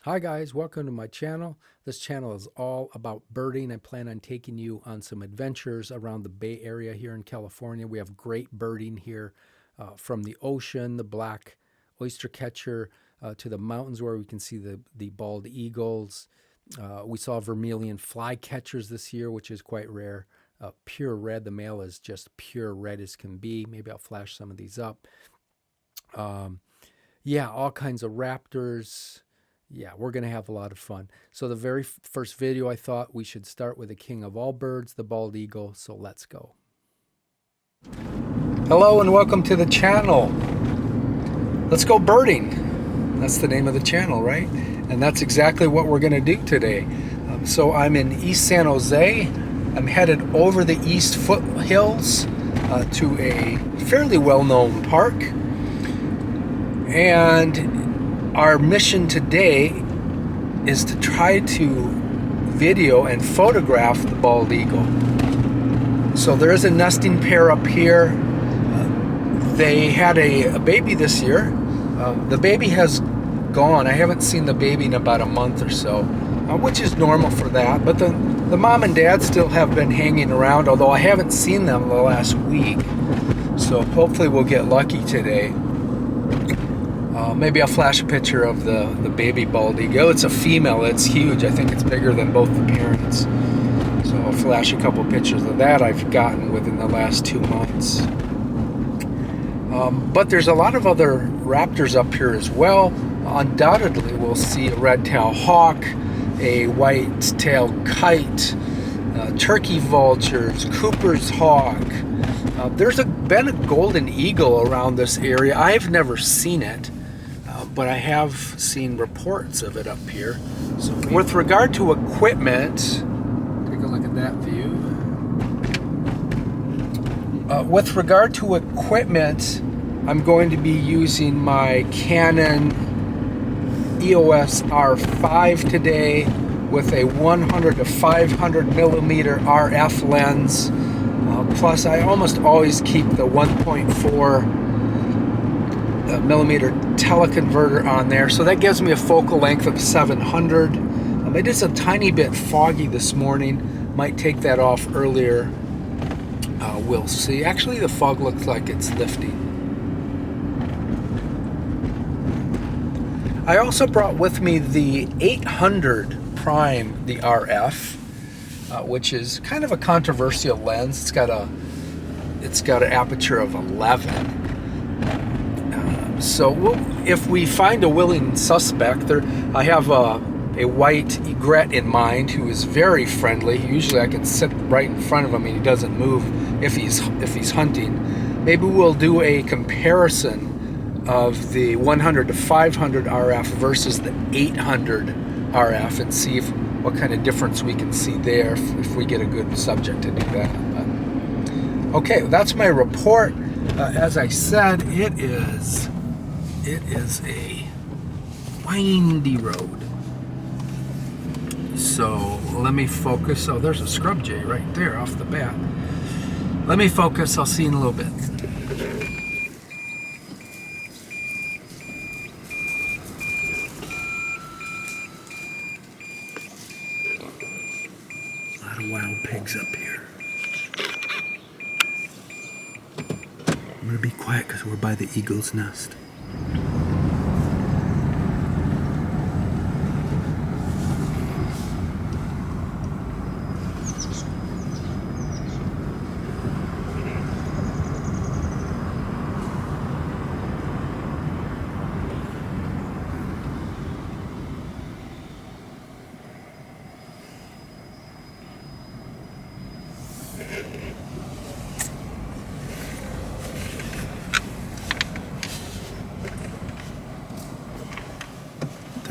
Hi guys, welcome to my channel. This channel is all about birding. I plan on taking you on some adventures around the Bay Area here in California. We have great birding here, from the ocean, the black oyster catcher, to the mountains where we can see the bald eagles. We saw vermilion flycatchers this year, which is quite rare. Pure red, the male is just pure red as can be. Maybe I'll flash some of these up. Yeah, all kinds of raptors. Yeah, we're going to have a lot of fun. So the very first video, I thought we should start with the king of all birds, the bald eagle. So let's go. Hello and welcome to the channel. Let's go birding. That's the name of the channel, right? And that's exactly what we're going to do today. So I'm in East San Jose. I'm headed over the East Foothills to a fairly well-known park. And our mission today is to try to video and photograph the bald eagle. So there is a nesting pair up here. They had a baby this year. The baby has gone. I haven't seen the baby in about a month or so, which is normal for that. But the mom and dad still have been hanging around, although I haven't seen them the last week. So hopefully we'll get lucky today. Maybe I'll flash a picture of the baby bald eagle. It's a female. It's huge. I think it's bigger than both the parents. So I'll flash a couple pictures of that I've gotten within the last 2 months. But there's a lot of other raptors up here as well. Undoubtedly, we'll see a red-tailed hawk, a white-tailed kite, turkey vultures, Cooper's hawk. There's been a golden eagle around this area. I've never seen it, but I have seen reports of it up here. So with regard to equipment, take a look at that view. With regard to equipment, I'm going to be using my Canon EOS R5 today with a 100 to 500 millimeter RF lens. Plus, I almost always keep the 1.4 millimeter tele-converter on there, so that gives me a focal length of 700. It is a tiny bit foggy this morning. Might take that off earlier. We'll see. Actually, the fog looks like it's lifting. I also brought with me the 800 prime, the RF. Which is kind of a controversial lens. It's got an aperture of 11. So if we find a willing suspect, I have a white egret in mind who is very friendly. Usually I can sit right in front of him and he doesn't move if he's hunting. Maybe we'll do a comparison of the 100 to 500 RF versus the 800 RF and see what kind of difference we can see there if we get a good subject to do that. But, okay, that's my report. As I said, it is a windy road. So let me focus. Oh, there's a scrub jay right there off the bat. Let me focus. I'll see you in a little bit. A lot of wild pigs up here. I'm gonna be quiet because we're by the eagle's nest.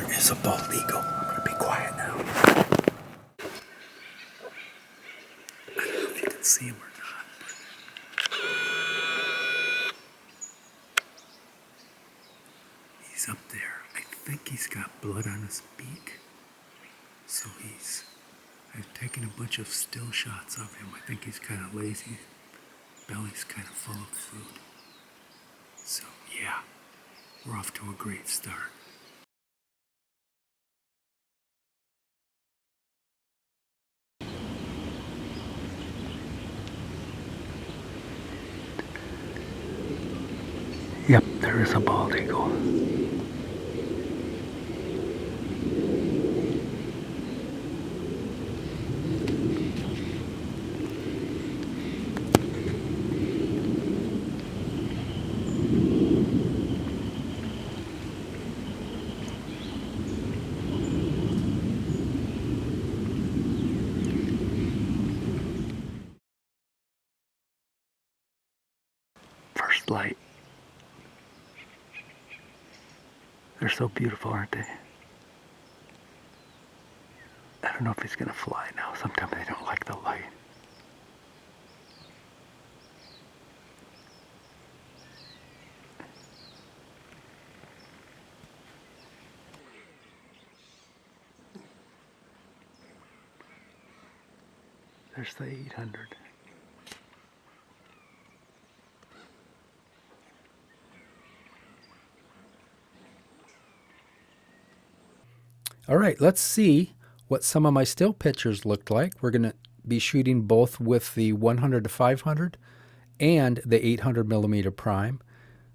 It's a bald eagle. I'm going to be quiet now. I don't know if you can see him or not. He's up there. I think he's got blood on his beak. So I've taken a bunch of still shots of him. I think he's kind of lazy. Belly's kind of full of food. So yeah, we're off to a great start. Yep, there is a bald eagle. First light. They're so beautiful, aren't they? I don't know if he's gonna fly now. Sometimes they don't like the light. There's the 800. All right, let's see what some of my still pictures looked like. We're going to be shooting both with the 100 to 500 and the 800 millimeter prime.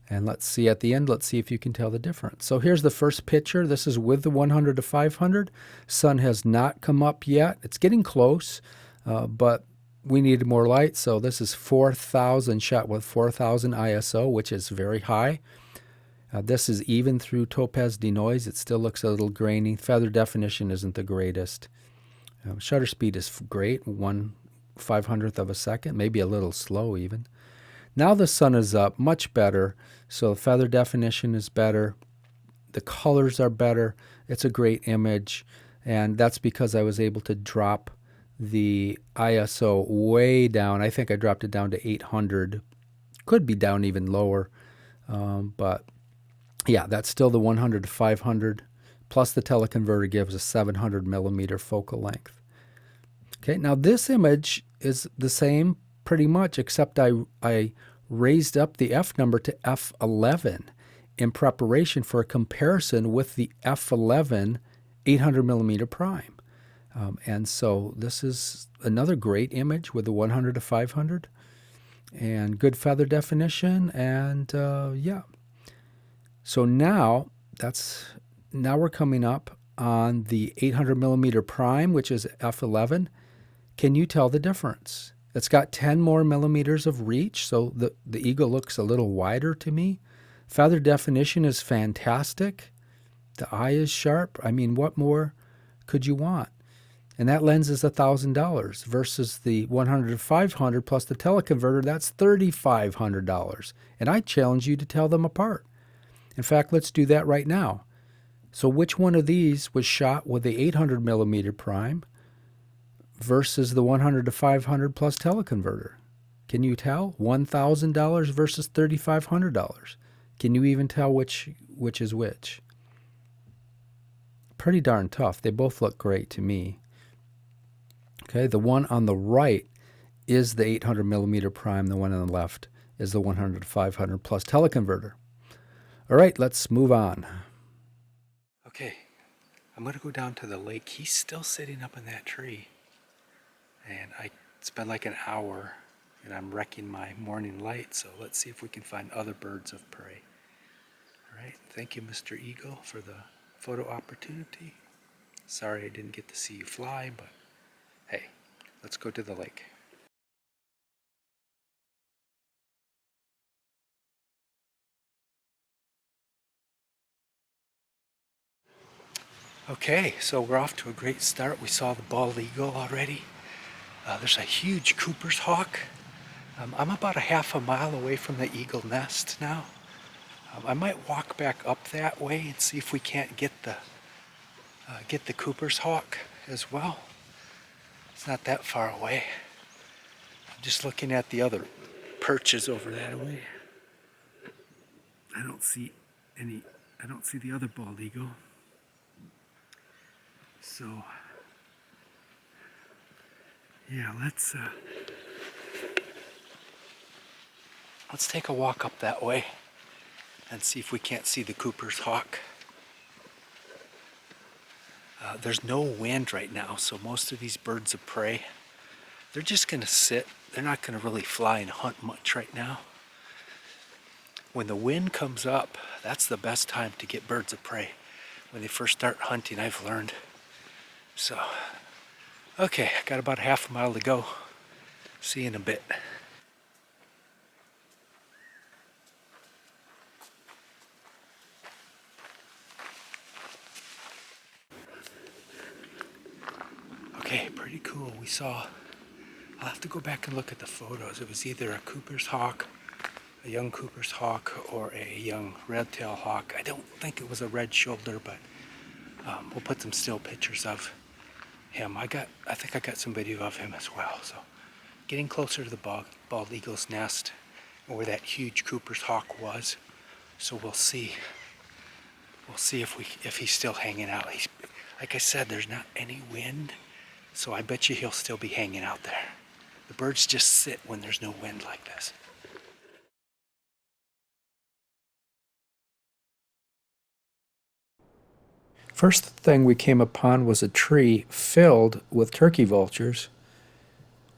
And let's see at the end, let's see if you can tell the difference. So here's the first picture. This is with the 100 to 500. Sun has not come up yet. It's getting close, but we needed more light. So this is 4,000 shot with 4,000 ISO, which is very high. This is even through topaz denoise. It still looks a little grainy. Feather definition isn't the greatest. Shutter speed is great, 1/500th of a second, maybe a little slow even. Now the sun is up, much better. So feather definition is better. The colors are better. It's a great image. And that's because I was able to drop the ISO way down. I think I dropped it down to 800. Could be down even lower. But yeah, that's still the 100 to 500. Plus the teleconverter gives a 700 millimeter focal length. Okay, now this image is the same pretty much, except I raised up the F number to F11 in preparation for a comparison with the F11 800 millimeter prime. And so this is another great image with the 100 to 500 and good feather definition. And yeah, so now we're coming up on the 800 millimeter prime, which is F11. Can you tell the difference? It's got 10 more millimeters of reach, so the eagle looks a little wider to me. Feather definition is fantastic. The eye is sharp. I mean, what more could you want? And that lens is $1,000 versus the 100 to 500 plus the teleconverter, that's $3,500. And I challenge you to tell them apart. In fact, let's do that right now. So which one of these was shot with the 800 millimeter prime versus the 100 to 500 plus teleconverter? Can you tell? $1,000 versus $3,500. Can you even tell which is which? Pretty darn tough. They both look great to me. Okay, the one on the right is the 800 millimeter prime. The one on the left is the 100 to 500 plus teleconverter. All right, let's move on. Okay, I'm going to go down to the lake. He's still sitting up in that tree. And it's been like an hour, and I'm wrecking my morning light, so let's see if we can find other birds of prey. All right, thank you, Mr. Eagle, for the photo opportunity. Sorry I didn't get to see you fly, but hey, let's go to the lake. Okay, so we're off to a great start. We saw the bald eagle already. There's a huge Cooper's hawk. I'm about a half a mile away from the eagle nest now. I might walk back up that way and see if we can't get the Cooper's hawk as well. It's not that far away. I'm just looking at the other perches over that way. I don't see the other bald eagle. So yeah, let's take a walk up that way and see if we can't see the Cooper's hawk. There's no wind right now, so most of these birds of prey, they're just going to sit. They're not going to really fly and hunt much right now. When the wind comes up, that's the best time to get birds of prey. When they first start hunting, I've learned. So, okay, I got about a half a mile to go. See you in a bit. Okay, pretty cool. We saw, I'll have to go back and look at the photos. It was either a Cooper's hawk, a young Cooper's hawk, or a young red-tailed hawk. I don't think it was a red shoulder, but we'll put some still pictures of him. I think I got some video of him as well. So, getting closer to the bald eagle's nest, where that huge Cooper's hawk was. So we'll see. We'll see if he's still hanging out. Like I said, there's not any wind, so I bet you he'll still be hanging out there. The birds just sit when there's no wind like this. First thing we came upon was a tree filled with turkey vultures,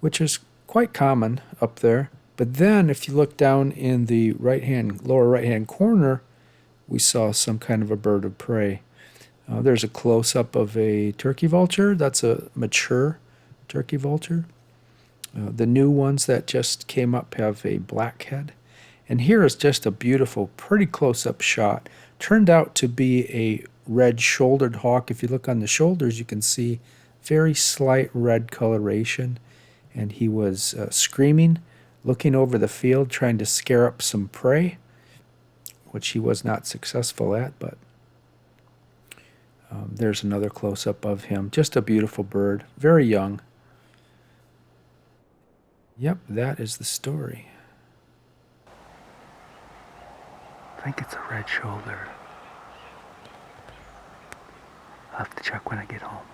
which is quite common up there. But then if you look down in the lower right-hand corner, we saw some kind of a bird of prey. There's a close-up of a turkey vulture. That's a mature turkey vulture. The new ones that just came up have a black head. And here is just a beautiful, pretty close-up shot. Turned out to be a red-shouldered hawk. If you look on the shoulders, you can see very slight red coloration. And he was screaming, looking over the field, trying to scare up some prey, which he was not successful at, but there's another close-up of him. Just a beautiful bird, very young. Yep, that is the story. I think it's a red shoulder. I'll have to check when I get home.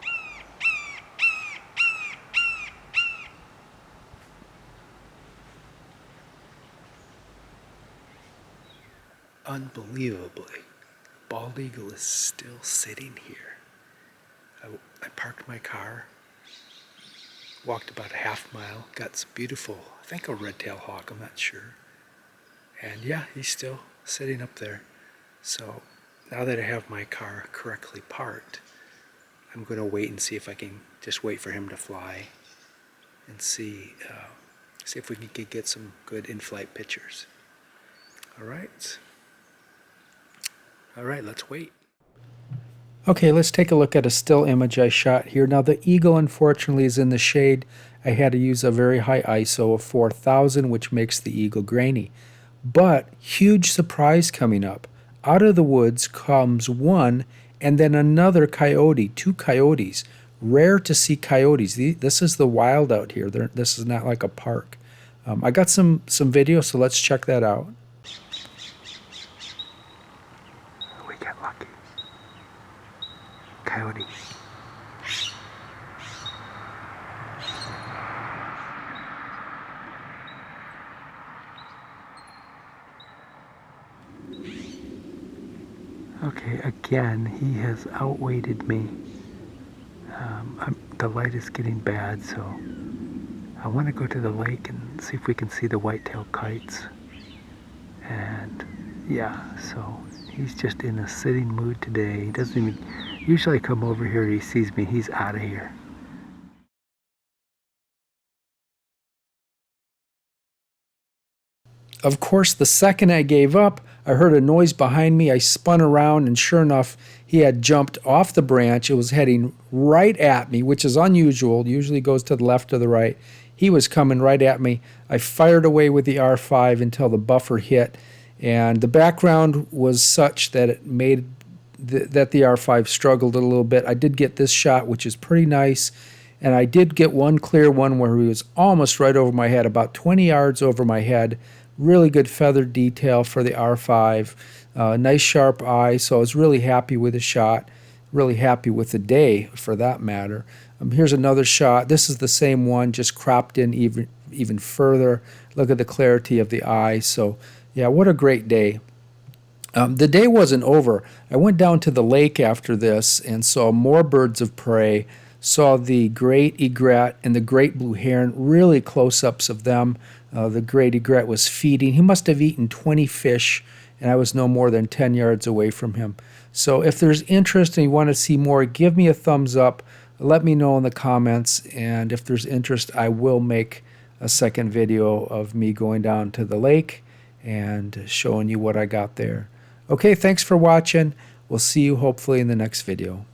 Unbelievably, bald eagle is still sitting here. I parked my car, walked about a half mile, got some beautiful, I think a red-tailed hawk, I'm not sure. And yeah, he's still sitting up there. So now that I have my car correctly parked, I'm going to wait and see if I can just wait for him to fly and see if we can get some good in-flight pictures. All right, let's wait. Okay, let's take a look at a still image I shot here. Now the eagle unfortunately is in the shade. I had to use a very high ISO of 4000, which makes the eagle grainy. But huge surprise coming up. Out of the woods comes one and then another coyote, two coyotes. Rare to see coyotes. This is the wild out here. This is not like a park. I got some video, so let's check that out. We got lucky. Coyote. Okay, again, he has outweighted me. The light is getting bad, so I want to go to the lake and see if we can see the white-tailed kites. And yeah, so he's just in a sitting mood today. He doesn't even usually come over here. He sees me, he's out of here. Of course, the second I gave up, I heard a noise behind me. I spun around, and sure enough, he had jumped off the branch. It was heading right at me, which is unusual. It usually goes to the left or the right. He was coming right at me. I fired away with the R5 until the buffer hit, and the background was such that it made that the R5 struggled a little bit. I did get this shot, which is pretty nice, and I did get one clear one where he was almost right over my head, about 20 yards over my head. Really good feathered detail for the R5. Nice sharp eye, so I was really happy with the shot. Really happy with the day, for that matter. Here's another shot. This is the same one, just cropped in even further. Look at the clarity of the eye. So, yeah, what a great day. The day wasn't over. I went down to the lake after this and saw more birds of prey. Saw the great egret and the great blue heron, really close-ups of them. The great egret was feeding. He must have eaten 20 fish, and I was no more than 10 yards away from him. So if there's interest and you want to see more, give me a thumbs up. Let me know in the comments, and if there's interest, I will make a second video of me going down to the lake and showing you what I got there. Okay, thanks for watching. We'll see you hopefully in the next video.